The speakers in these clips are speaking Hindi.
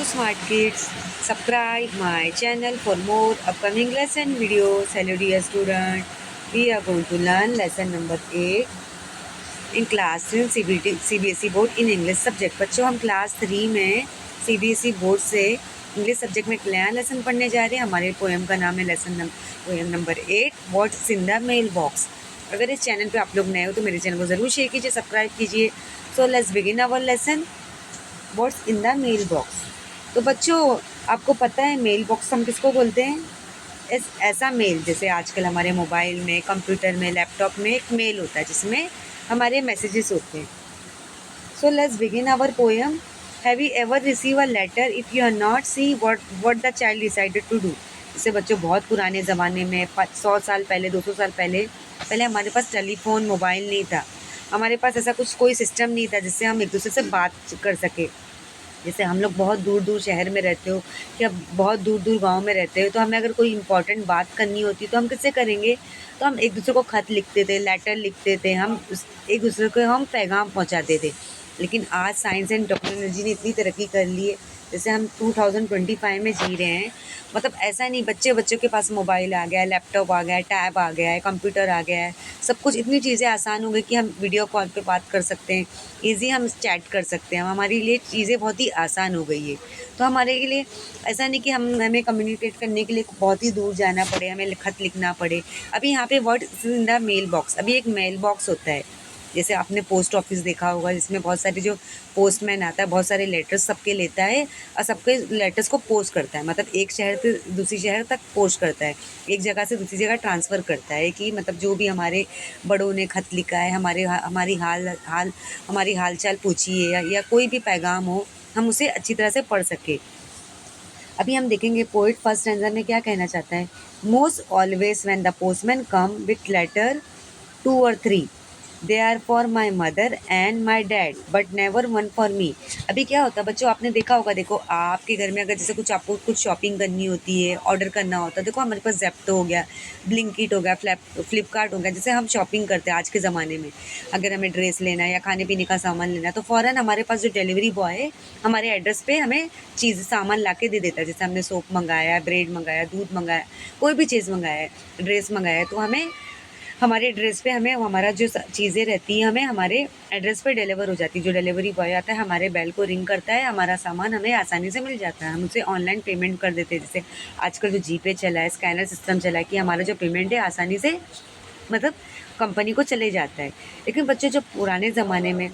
smart kids. Subscribe my channel for more upcoming lesson videos. Hello dear student. We are going to learn lesson number 8 in class 3 CBSE board in English subject. बच्चों हम क्लास 3 में CBSE बोर्ड से इंग्लिश सब्जेक्ट में एक नया लेसन पढ़ने जा रहे हैं. हमारे पोएम का नाम है poem number 8 what's in the mail box. अगर इस चैनल पे आप लोग नए हो तो मेरे चैनल को ज़रूर शेयर कीजिए, सब्सक्राइब कीजिए. So let's begin our lesson what's in the mail box. तो बच्चों आपको पता है मेल बॉक्स हम किसको बोलते हैं? ऐसा मेल जैसे आजकल हमारे मोबाइल में, कंप्यूटर में, लैपटॉप में एक मेल होता है जिसमें हमारे मैसेजेस होते हैं. So let's begin our poem. Have you ever receive a letter if you are not see what the child decided to do. जैसे बच्चों बहुत पुराने ज़माने में 100 साल पहले, 200 साल पहले हमारे पास टेलीफोन, मोबाइल नहीं था. हमारे पास ऐसा कुछ कोई सिस्टम नहीं था जिससे हम एक दूसरे से बात कर सके. जैसे हम लोग बहुत दूर दूर शहर में रहते हो या बहुत दूर दूर गांव में रहते हो, तो हमें अगर कोई इंपॉर्टेंट बात करनी होती तो हम किससे करेंगे? तो हम एक दूसरे को खत लिखते थे, लेटर लिखते थे, एक दूसरे को हम पैगाम पहुंचाते थे. लेकिन आज साइंस एंड टेक्नोलॉजी ने इतनी तरक्की कर ली है, जैसे हम 2025 में जी रहे हैं. मतलब ऐसा नहीं, बच्चों के पास मोबाइल आ गया है, लैपटॉप आ गया है, टैब आ गया है, कंप्यूटर आ गया है, सब कुछ. इतनी चीज़ें आसान हो गई कि हम वीडियो कॉल पे बात कर सकते हैं, ईज़ी हम चैट कर सकते हैं. हमारे लिए चीज़ें बहुत ही आसान हो गई है. तो हमारे लिए ऐसा नहीं कि हमें कम्युनिकेट करने के लिए बहुत ही दूर जाना पड़े, हमें खत लिखना पड़े. अभी यहाँ पे what's in the mail box, अभी एक मेल बॉक्स होता है. जैसे आपने पोस्ट ऑफिस देखा होगा जिसमें बहुत सारे जो पोस्टमैन आता है, बहुत सारे लेटर्स सबके लेता है और सबके लेटर्स को पोस्ट करता है. मतलब एक शहर से दूसरी शहर तक पोस्ट करता है, एक जगह से दूसरी जगह ट्रांसफ़र करता है कि मतलब जो भी हमारे बड़ों ने खत लिखा है, हमारी हाल चाल पूछी है या कोई भी पैगाम हो, हम उसे अच्छी तरह से पढ़ सकें. अभी हम देखेंगे पोइट फर्स्ट स्टैंजा में क्या कहना चाहता है. Most always when the postman come with letter 2 or 3 they are for my mother and my dad but never one for me. अभी क्या होता है बच्चों, आपने देखा होगा, देखो आपके घर में अगर जैसे आपको कुछ शॉपिंग करनी होती है, ऑर्डर करना होता है, देखो हमारे पास ज़ेप्टो हो गया, ब्लिंकिट हो गया, फ्लिपकार्ट हो गया. जैसे हम शॉपिंग करते हैं आज के ज़माने में, अगर हमें ड्रेस लेना है या खाने पीने का सामान लेना है तो फ़ौरन हमारे पास जो डिलीवरी बॉय है हमारे एड्रेस पे हमें सामान ला के दे देता है. जैसे हमने सोप मंगाया, ब्रेड मंगाया, दूध मंगाया, कोई भी चीज़ मंगाया है, ड्रेस मंगाया है, तो हमें हमारे एड्रेस पे हमें हमारा जो चीज़ें रहती हैं हमें हमारे एड्रेस पे डिलीवर हो जाती है. जो डिलीवरी बॉय आता है हमारे बेल को रिंग करता है, हमारा सामान हमें आसानी से मिल जाता है. हम उसे ऑनलाइन पेमेंट कर देते हैं. जैसे आजकल जो जीपे चला है, स्कैनर सिस्टम चला है कि हमारा जो पेमेंट है आसानी से मतलब कंपनी को चले जाता है. लेकिन बच्चों जो पुराने ज़माने में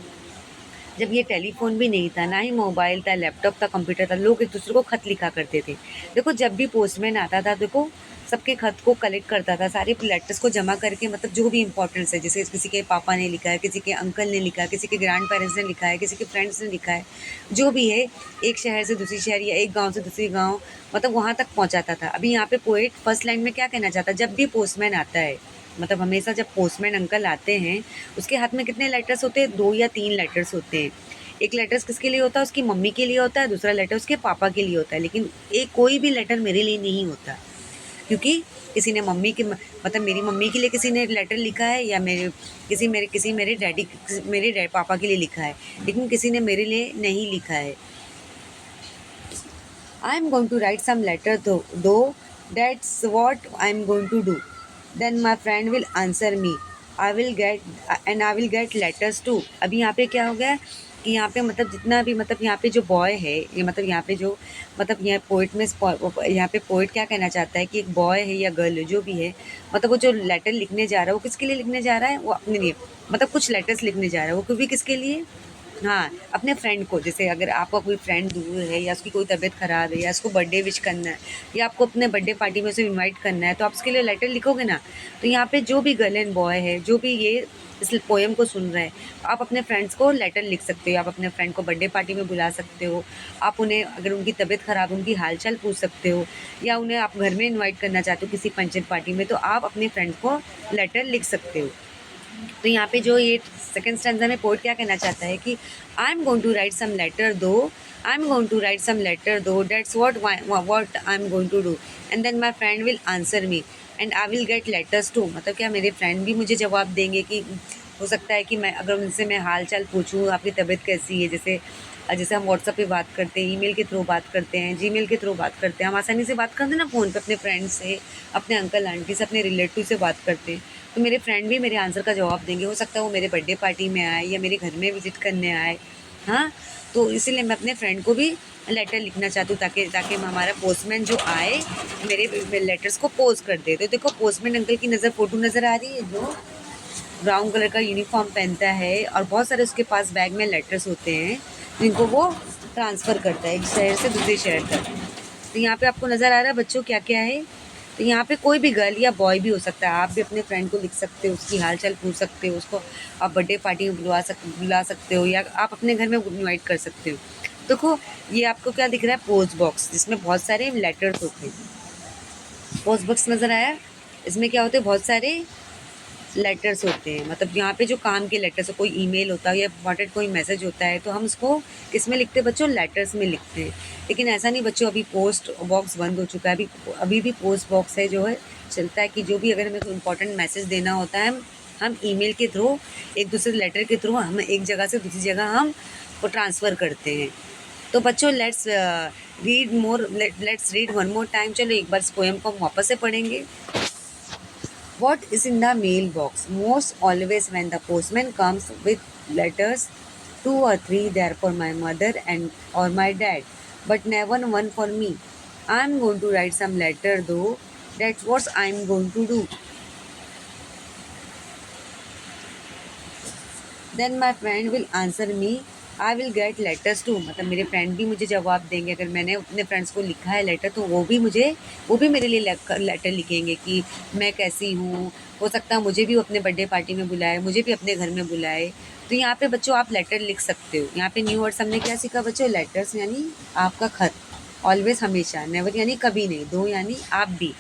जब ये टेलीफोन भी नहीं था, ना ही मोबाइल था, लैपटॉप था, कंप्यूटर था, लोग एक दूसरे को खत लिखा करते थे. देखो जब भी पोस्टमैन आता था, देखो सबके खत को कलेक्ट करता था, सारे लेटर्स को जमा करके, मतलब जो भी इंपॉर्टेंस है, जैसे किसी के पापा ने लिखा है, किसी के अंकल ने लिखा है, किसी के ग्रैंड पेरेंट्स ने लिखा है, किसी के फ्रेंड्स ने लिखा है, जो भी है एक शहर से दूसरी शहर या एक गाँव से दूसरी गाँव, मतलब वहाँ तक पहुँचाता था. अभी यहाँ पे पोएट फर्स्ट लाइन में क्या कहना चाहता है, जब भी पोस्टमैन आता है, मतलब हमेशा जब पोस्टमैन अंकल आते हैं उसके हाथ में कितने लेटर्स होते हैं? 2 या 3 लेटर्स होते हैं. एक लेटर्स किसके लिए होता है? उसकी मम्मी के लिए होता है, दूसरा लेटर उसके पापा के लिए होता है. लेकिन एक कोई भी लेटर मेरे लिए नहीं होता, क्योंकि किसी ने मम्मी के मतलब मेरी मम्मी के लिए किसी ने लेटर लिखा है या मेरे पापा के लिए लिखा है, लेकिन किसी ने मेरे लिए नहीं लिखा है. I am going to write some letter do that's what I am going to do. Then my friend will answer me. I will get letters too. अभी यहाँ पे क्या हो गया कि यहाँ पे मतलब जितना भी मतलब यहाँ पे जो बॉय है, ये मतलब यहाँ पे जो मतलब यहाँ पोइट में यहाँ पे पोइट क्या कहना चाहता है कि एक बॉय है या गर्ल जो भी है, मतलब वो जो लेटर लिखने जा रहा है वो किसके लिए लिखने जा रहा है? वो अपने लिए, मतलब कुछ लेटर्स लिखने जा रहा है वो कभी किसके लिए? हाँ, अपने फ्रेंड को. जैसे अगर आपका कोई फ्रेंड दूर है या उसकी कोई तबीयत ख़राब है या उसको बर्थडे विश करना है या आपको अपने बर्थडे पार्टी में उसे इनवाइट करना है, तो आप उसके लिए लेटर लिखोगे ना. तो यहाँ पे जो भी गर्ल एंड बॉय है, जो भी ये इस पोएम को सुन रहे हैं, आप अपने फ्रेंड्स को लेटर लिख सकते हो. आप अपने फ्रेंड को बर्थडे पार्टी में बुला सकते हो. आप उन्हें अगर उनकी तबीयत ख़राब है उनकी हालचाल पूछ सकते हो, या उन्हें आप घर में इन्वाइट करना चाहते हो किसी फंक्शन पार्टी में, तो आप अपने फ्रेंड्स को लेटर लिख सकते हो. तो यहाँ पे जो ये सेकंड स्टैंजा में पोएट क्या कहना चाहता है कि I am going to write some letter do that's what I am going to do and then my friend will answer me and I will get letters too. मतलब क्या मेरे फ्रेंड भी मुझे जवाब देंगे कि हो सकता है कि मैं अगर उनसे मैं हाल चाल पूछूँ आपकी तबीयत कैसी है, जैसे जैसे हम व्हाट्सएप पे बात करते हैं, ईमेल के थ्रू बात करते हैं, जीमेल के थ्रू बात करते हैं, हम आसानी से बात करते हैं ना फ़ोन पे अपने फ्रेंड से, अपने अंकल आंटी से, अपने रिलेटिव से बात करते हैं। तो मेरे फ्रेंड भी मेरे आंसर का जवाब देंगे। हो सकता है वो मेरे बर्थडे पार्टी में आए या मेरे घर में विज़िट करने आए। हाँ, तो इसीलिए मैं अपने फ्रेंड को भी लेटर लिखना चाहती हूँ, ताकि ताकि हमारा पोस्टमैन जो आए मेरे लेटर्स को पोस्ट कर दे। तो देखो पोस्टमैन अंकल की फ़ोटो नज़र आ रही है, जो ब्राउन कलर का यूनिफॉर्म पहनता है और बहुत सारे उसके पास बैग में लेटर्स होते हैं, जिनको वो ट्रांसफ़र करता है एक शहर से दूसरे शहर तक। तो यहाँ पे आपको नज़र आ रहा है बच्चों क्या क्या है। तो यहाँ पे कोई भी गर्ल या बॉय भी हो सकता है। आप भी अपने फ्रेंड को लिख सकते हो, उसकी हाल चाल पूछ सकते हो, उसको आप बर्थडे पार्टी में बुला सकते हो, या आप अपने घर में इनवाइट कर सकते हो। देखो ये आपको क्या दिख रहा है, पोस्ट बॉक्स, जिसमें बहुत सारे लेटर्स होते हैं। पोस्ट बॉक्स नज़र आया, इसमें क्या होते हैं, बहुत सारे लेटर्स होते हैं। मतलब यहाँ पे जो काम के लेटर्स है, कोई ईमेल होता है या इम्पॉर्टेंट कोई मैसेज होता है, तो हम उसको किस में लिखते हैं बच्चों, लेटर्स में लिखते हैं। लेकिन ऐसा नहीं बच्चों, अभी पोस्ट बॉक्स बंद हो चुका है। अभी भी पोस्ट बॉक्स है जो है चलता है, कि जो भी अगर हमें कोई इम्पोर्टेंट मैसेज देना होता है, हम ईमेल के थ्रू, एक दूसरे लेटर के थ्रू हम एक जगह से दूसरी जगह हम वो ट्रांसफ़र करते हैं। तो बच्चों let's read one more time. चलो एक बार इस पोएम को हम वापस से पढ़ेंगे। What is in the mailbox? Most always when the postman comes with letters, 2 or 3 they are for my mother and or my dad, but never one for me. I'm going to write some letter though. That's what I'm going to do. Then my friend will answer me. I will get letters too. मतलब मेरे फ्रेंड भी मुझे जवाब देंगे। अगर मैंने अपने फ्रेंड्स को लिखा है लेटर, तो वो भी मेरे लिए लेटर लिखेंगे कि मैं कैसी हूँ। हो सकता है मुझे भी वो अपने बर्थडे पार्टी में बुलाए, मुझे भी अपने घर में बुलाए। तो यहाँ पे बच्चों आप लेटर लिख सकते हो। यहाँ पे न्यू वर्ड्स हमने क्या सीखा बच्चों, लेटर्स यानी आपका खत, ऑलवेज हमेशा, नेवर यानी कभी नहीं, दो यानी आप भी।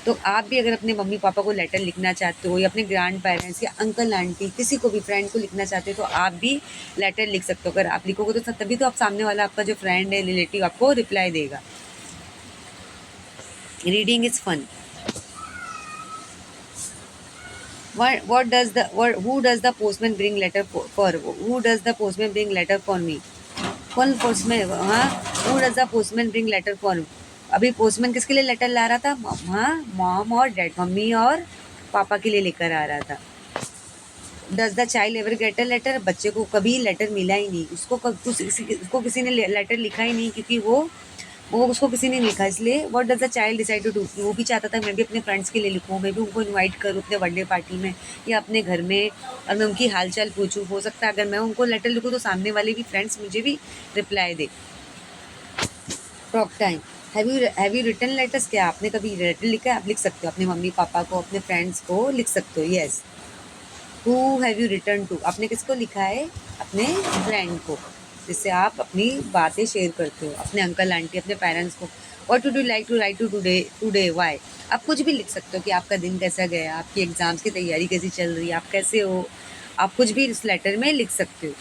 तो आप भी अगर अपने मम्मी पापा को लेटर लिखना चाहते हो, या अपने ग्रैंड पेरेंट्स या अंकल आंटी किसी को भी फ्रेंड को लिखना चाहते हो, तो आप भी लेटर लिख सकते हो। अगर आप लिखोगे तो तभी तो आप सामने वाला आपका जो फ्रेंड है, रिलेटिव, आपको रिप्लाई देगा। Reading is fun. Who does the postman bring letter for? Who does the postman bring letter for me? कौन पोस्टमैन, हाँ, who does the postman bring letter for? अभी पोस्टमैन किसके लिए लेटर ला रहा था? हाँ, मॉम और डैड, मम्मी और पापा के लिए लेकर आ रहा था। Does the child ever get a letter? बच्चे को कभी लेटर मिला ही नहीं, उसको किसी ने लेटर लिखा ही नहीं, क्योंकि वो उसको किसी ने लिखा। इसलिए what does the child decide to do? वो भी चाहता था मैं भी अपने फ्रेंड्स के लिए लिखूँ, मैं भी उनको इनवाइट करूँ अपने बर्थडे पार्टी में या अपने घर में, और मैं उनकी हालचाल पूछूँ। हो सकता है अगर मैं उनको लेटर लिखूँ तो सामने वाले भी फ्रेंड्स मुझे भी रिप्लाई दे। Talk time. Have you written letters? क्या आपने कभी लेटर लिखा है? आप लिख सकते हो अपने मम्मी पापा को, अपने फ्रेंड्स को लिख सकते हो। Yes. Who have you written to? आपने किसको लिखा है? अपने फ्रेंड को, जिससे आप अपनी बातें शेयर करते हो, अपने अंकल आंटी, अपने पेरेंट्स को। What would you like to write to today why? आप कुछ भी लिख सकते हो कि आपका दिन कैसा गया, आपकी एग्जाम्स की तैयारी कैसी चल रही है, आप कैसे हो। आप कुछ भी इस लेटर में लिख सकते हो।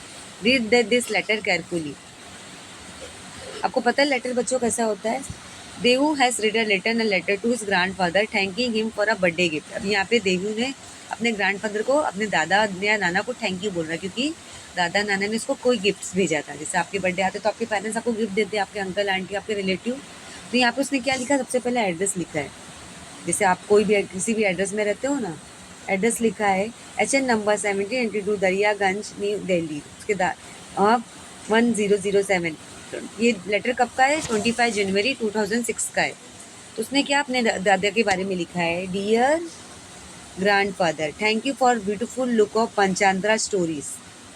Read this letter carefully. आपको पता है लेटर बच्चों कैसा होता है? Devu has written a letter to his grandfather thanking him for a birthday gift. अब यहाँ पे देवू ने अपने ग्रैंड फादर को, अपने दादा या नाना को थैंक यू बोल रहा है, क्योंकि दादा नाना ने उसको कोई गिफ्ट्स भेजा था। जैसे आपके बर्थडे आते तो आपके पेरेंट्स आपको गिफ्ट देते हैं, आपके अंकल आंटी, आपके रिलेटिव। तो यहाँ पे उसने क्या लिखा, सबसे पहले एड्रेस लिखा है। जैसे आप कोई भी किसी भी एड्रेस में रहते हो ना, एड्रेस लिखा है HN number 1782 Daryaganj new Delhi, उसके 1007। ये लेटर कब का है? 25 जनवरी 2006 का है। तो उसने क्या अपने दादा के बारे में लिखा है, dear grand father, thank you for beautiful look of Panchatantra stories,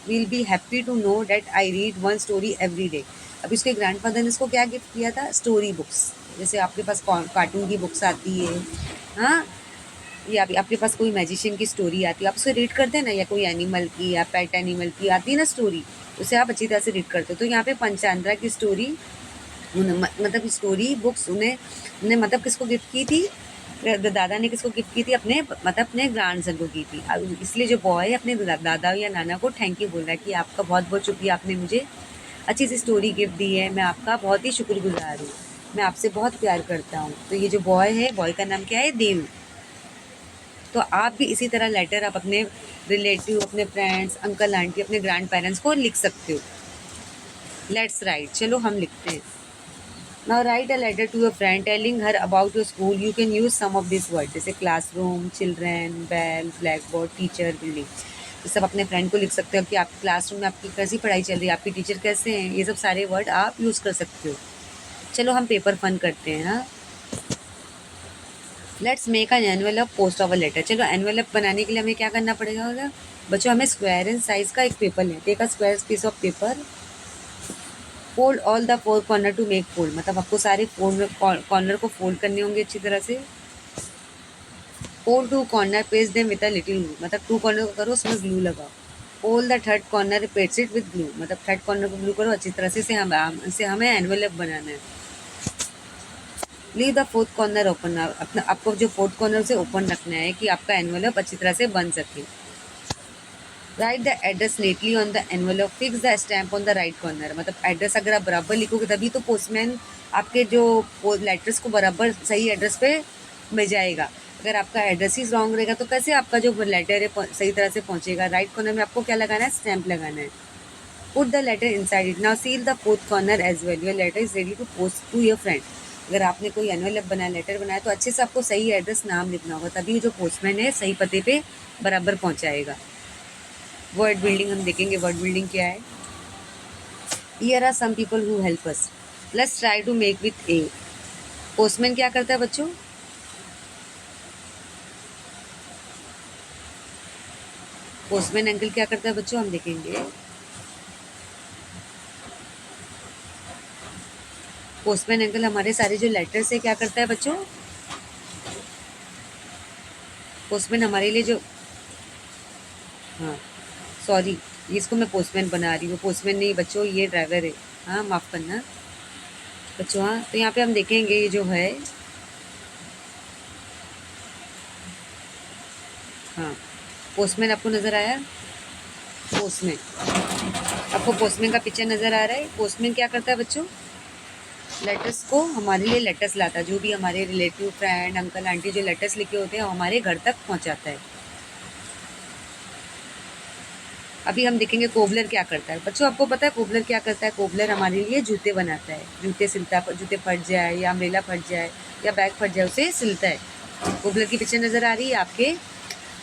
will be happy to know that I read one story every day. अभी उसके ग्रैंड फादर ने इसको क्या गिफ्ट किया था? Story books. जैसे आपके पास कार्टून की बुक्स आती है, हाँ, या आपके पास कोई मैजिशियन की स्टोरी आती है, आप उसे रीड करते हैं ना, या कोई एनिमल की या पेट एनिमल की आती है ना स्टोरी, उसे आप अच्छी तरह से रीड करते हो। तो यहाँ पे पंचांतरा की स्टोरी, मतलब स्टोरी बुक्स उन्हें मतलब किसको गिफ्ट की थी? दादा ने किसको गिफ्ट की थी? अपने ग्रैंड सन को की थी। इसलिए जो बॉय है अपने दादा या नाना को थैंक यू बोल रहा है कि आपका बहुत बहुत शुक्रिया, आपने मुझे अच्छी सी स्टोरी गिफ्ट दी है, मैं आपका बहुत ही शुक्रगुजार हूँ, मैं आपसे बहुत प्यार करता हूँ। तो ये जो बॉय है, बॉय का नाम क्या है? देव। तो आप भी इसी तरह लेटर आप अपने रिलेटिव, अपने फ्रेंड्स, अंकल आंटी, अपने ग्रैंड पेरेंट्स को लिख सकते हो। लेट्स राइट, चलो हम लिखते हैं। Now write a letter to your friend telling her about your school. You can use some of this word, जैसे classroom, children, bell, blackboard, teacher, building. ये सब अपने फ्रेंड को लिख सकते हो कि आप क्लासरूम में आपकी कैसी पढ़ाई चल रही है, आपकी टीचर कैसे हैं, ये सब सारे वर्ड आप यूज़ कर सकते हो। चलो हम पेपर फन करते हैं। हाँ, let's make an envelope post of a letter. चलो एनवेलप बनाने के लिए हमें क्या करना पड़ेगा होगा बच्चों, हमें स्क्वायर इन साइज का एक पेपर लें। Take a square piece of paper, fold all the four corner to make fold. मतलब आपको सारे कॉर्नर को फोल्ड करने होंगे अच्छी तरह से। Fold two corner, paste them with a little glue. मतलब टू कॉर्नर को करो, उसमें ग्लू लगाओ। Fold the third corner, paste it with glue. मतलब थर्ड कॉर्नर को ग्लू करो अच्छी तरह से, इसे हमें एनवेलप बनाना है। Leave the fourth corner open. अपना आपको जो फोर्थ कॉर्नर से ओपन रखना है कि आपका एनवेलप अच्छी तरह से बन सके। Right the address neatly on the envelope, fix the stamp on the right corner. मतलब एड्रेस अगर आप बराबर लिखोगे तभी तो पोस्टमैन आपके जो लेटर्स को बराबर सही एड्रेस पे भेजाएगा। अगर आपका एड्रेस ही रॉन्ग रहेगा तो कैसे आपका जो लेटर है सही तरह से पहुंचेगा। राइट कॉर्नर में आपको क्या लगाना है, स्टैम्प लगाना है। Put the letter inside it. Now seal the fourth corner as well. Your letter is ready to post to your friend. अगर आपने कोई एनवेलप बनाया, लेटर बनाया, तो अच्छे से आपको सही एड्रेस नाम लिखना होगा, तभी जो पोस्टमैन है सही पते पे बराबर पहुंचाएगा। वर्ड बिल्डिंग हम देखेंगे, वर्ड बिल्डिंग क्या है। Here are some people who help us, let's try to make with a. Postman क्या करता है बच्चों, पोस्टमैन अंकल क्या करता है बच्चों, हम देखेंगे। पोस्टमैन अंकल हमारे सारे जो लेटर्स है क्या करता है बच्चों, पोस्टमैन हमारे लिए जो, हाँ सॉरी, इसको मैं पोस्टमैन बना रही हूँ, पोस्टमैन नहीं बच्चों, ये ड्राइवर है। हाँ माफ़ करना बच्चों। हाँ, तो यहाँ पे हम देखेंगे ये जो है, हाँ पोस्टमैन आपको नज़र आया। पोस्टमैन, आपको पोस्टमैन का पिक्चर नज़र आ रहा है। पोस्टमैन क्या करता है बच्चों, लेटर्स को हमारे लिए लेटर्स लाता है। जो भी हमारे रिलेटिव, फ्रेंड, अंकल, आंटी जो लेटर्स लिखे होते हैं वो हमारे घर तक पहुँचाता है। अभी हम देखेंगे कोबलर क्या करता है। बच्चों आपको पता है कोबलर क्या करता है, कोबलर हमारे लिए जूते बनाता है। जूते सिलता है, जूते फट जाए या अम्ब्रेला फट जाए या बैग फट जाए, उसे सिलता है। कोबलर की पिक्चर नज़र आ रही है आपके,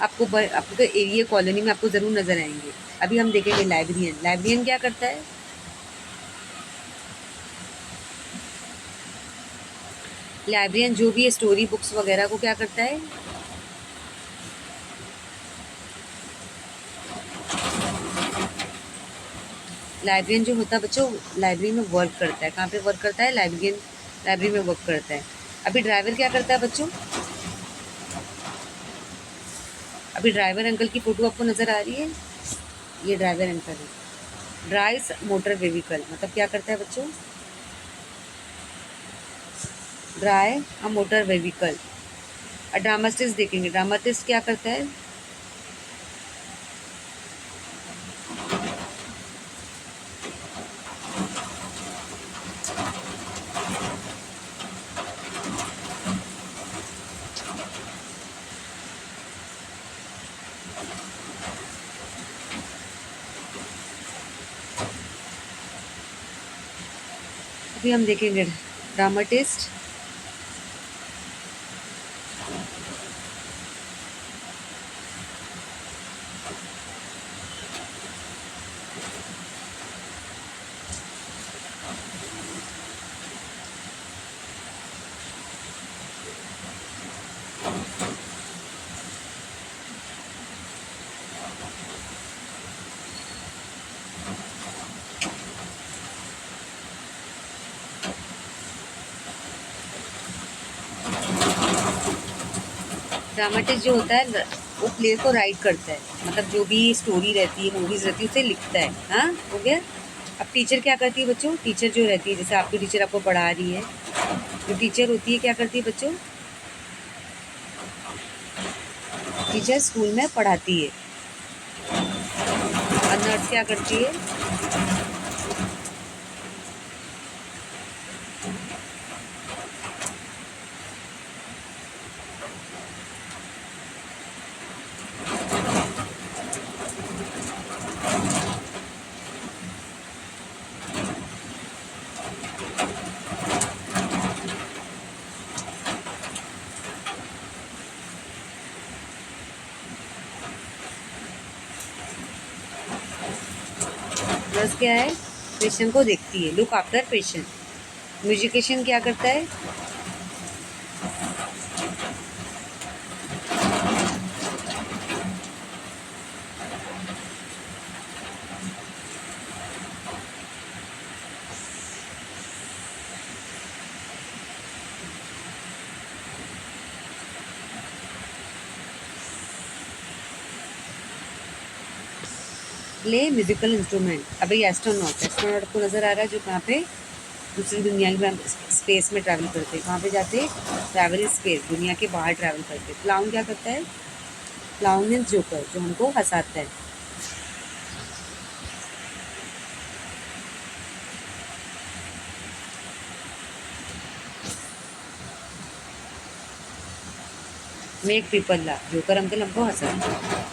आपको एरिया कॉलोनी में आपको ज़रूर नज़र आएंगे। अभी हम देखेंगे लाइब्रेरियन। लाइब्रेरियन क्या करता है, लाइब्रेरियन जो भी स्टोरी बुक्स वगैरह को क्या करता है, लाइब्रेरियन जो होता है बच्चों, लाइब्रेरी में वर्क करता है। कहाँ पे वर्क करता है, लाइब्रेरियन लाइब्रेरी में वर्क करता है। अभी ड्राइवर क्या करता है बच्चों, अभी ड्राइवर अंकल की फ़ोटो आपको नज़र आ रही है, ये ड्राइवर अंकल है। ड्राइव्स मोटर व्हीकल, मतलब क्या करता है बच्चों, drive a motor vehicle. Dramatist देखेंगे, ड्रामाटिस्ट क्या करता है, अभी हम देखेंगे ड्रामाटिस्ट। ड्रामाटिस्ट जो होता है वो प्ले को राइट करता है, मतलब जो भी स्टोरी रहती है, मूवीज़ रहती है, उसे लिखता है। हाँ हो गया। अब टीचर क्या करती है बच्चों, टीचर जो रहती है, जैसे आपकी टीचर आपको पढ़ा रही है, जो टीचर होती है क्या करती है बच्चों, टीचर स्कूल में पढ़ाती है। और नर्स क्या करती है, पर्पस क्या है? पेशेंट को देखती है, लुक आफ्टर पेशेंट। म्यूजिशियन क्या करता है? Play musical instrument. अब ये एस्ट्रोनॉट, एस्ट्रोनॉट को नज़र आ रहा है जो कहाँ पे दूसरी दुनिया में स्पेस में ट्रैवल करते हैं। कहाँ पे जाते हैं? ट्रैवल स्पेस, दुनिया के बाहर ट्रैवल करते हैं। क्लाउन क्या करता है? क्लाउन मीन्स जोकर, जो हमको हंसाता है। Make people laugh, joker uncle हमको हंसाते हैं।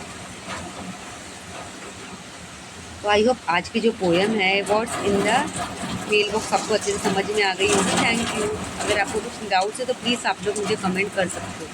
तो आई होप आज की जो पोएम है what's in the mail box आपको अच्छे से समझ में आ गई होगी। Thank you. अगर आपको कुछ डाउट्स है तो प्लीज़ आप लोग मुझे कमेंट कर सकते हो।